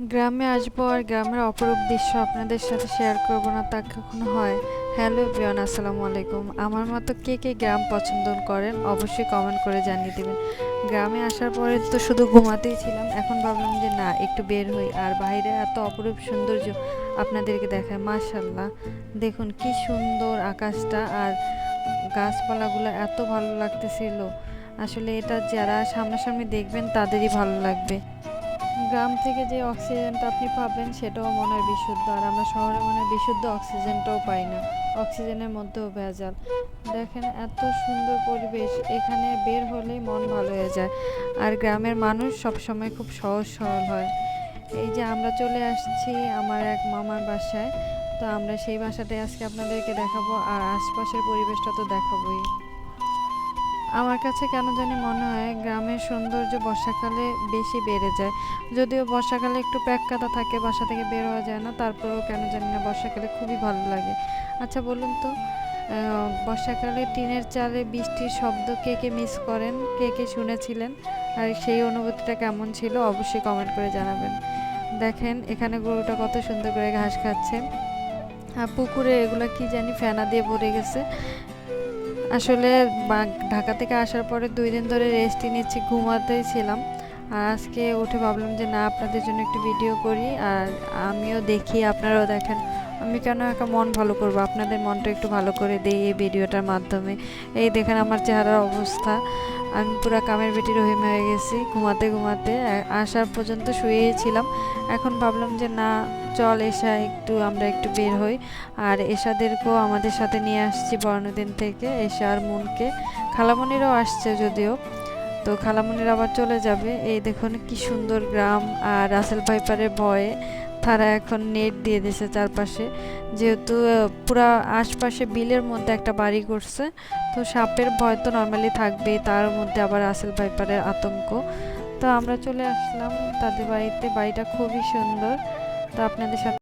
গ্রামে আসবো আর গ্রামের অপরূপ দৃশ্য আপনাদের সাথে শেয়ার করব না তা কখনো হয়। হ্যালো এভরিওয়ান, আসসালামু আলাইকুম। আমার মতো কে কে গ্রাম পছন্দ করেন অবশ্যই কমেন্ট করে জানিয়ে দিবেন। গ্রামে আসার পরে তো শুধু ঘুমাতেই ছিলাম, এখন ভাবলাম যে না একটু বের হই আর বাইরে এত অপরূপ সৌন্দর্য আপনাদেরকে দেখায়। মাশাল্লাহ, দেখুন কি সুন্দর আকাশটা আর গাছপালাগুলো এত ভালো লাগতেছিল। আসলে এটা যারা সামনাসামনি দেখবেন তাদেরই ভালো লাগবে। গ্রাম থেকে যে অক্সিজেনটা আপনি পাবেন সেটাও মনে হয় বিশুদ্ধ, আর আমরা শহরে মনে হয় বিশুদ্ধ অক্সিজেনটাও পাই না, অক্সিজেনের মধ্যেও ভেজাল। দেখেন এত সুন্দর পরিবেশ, এখানে বের হলেই মন ভালো হয়ে যায়। আর গ্রামের মানুষ সবসময় খুব সহজ সরল হয়। এই যে আমরা চলে আসছি আমার এক মামার বাসায়, তো আমরা সেই বাসাটাই আজকে আপনাদেরকে দেখাবো, আর আশপাশের পরিবেশটা তো দেখাবোই। আমার কাছে কেন জানি মনে হয় গ্রামের সৌন্দর্য বর্ষাকালে বেশি বেড়ে যায়। যদিও বর্ষাকালে একটু প্যাককাদা থাকে, বাসা থেকে বের হওয়া যায় না, তারপরেও কেন জানি না বর্ষাকালে খুবই ভালো লাগে। আচ্ছা বলুন তো, বর্ষাকালে টিনের চালে বৃষ্টির শব্দ কে কে মিস করেন, কে কে শুনেছিলেন, আর সেই অনুভূতিটা কেমন ছিল অবশ্যই কমেন্ট করে জানাবেন। দেখেন এখানে গরুটা কত সুন্দর করে ঘাস খাচ্ছে, আর পুকুরে এগুলো কি জানি ফেনা দিয়ে ভরে গেছে। আসলে ঢাকা থেকে আসার পরে 2 দিন ধরে রেস্টই নিচ্ছি, ঘুমাতেই ছিলাম। আর আজকে উঠে ভাবলাম যে না আপনাদের জন্য একটু ভিডিও করি, আর আমিও দেখি আপনারাও দেখেন। আমি কেন একা মন ভালো করব, আপনাদের মনটা একটু ভালো করে দিই এই ভিডিওটার মাধ্যমে। এই দেখেন আমার চেহারার অবস্থা, আমি পুরা কামের বেটি রহিম হয়ে গেছি। ঘুমাতে ঘুমাতে আসার পর্যন্ত শুয়েই ছিলাম। এখন ভাবলাম যে না, চল এসা একটু আমরা একটু বের হই। আর এশাদেরকেও আমাদের সাথে নিয়ে আসছি বর্ণদিন থেকে, এশা আর মুনকে। খালামণিরাও আসছে যদিও, তো খালামণিরা আবার চলে যাবে। এই দেখুন কি সুন্দর গ্রাম। আর রাসেল ভাইপারের ভয়ে তারা এখন নেট দিয়ে দিয়েছে চারপাশে, যেহেতু পুরা আশপাশে বিলের মধ্যে একটা বাড়ি করছে, তো সাপের ভয় তো নর্মালি থাকবেই, তার মধ্যে আবার রাসেল ভাইপারের আতঙ্ক। তো আমরা চলে আসলাম তাদের বাড়িতে, বাড়িটা খুবই সুন্দর। তো আপনাদের সাথে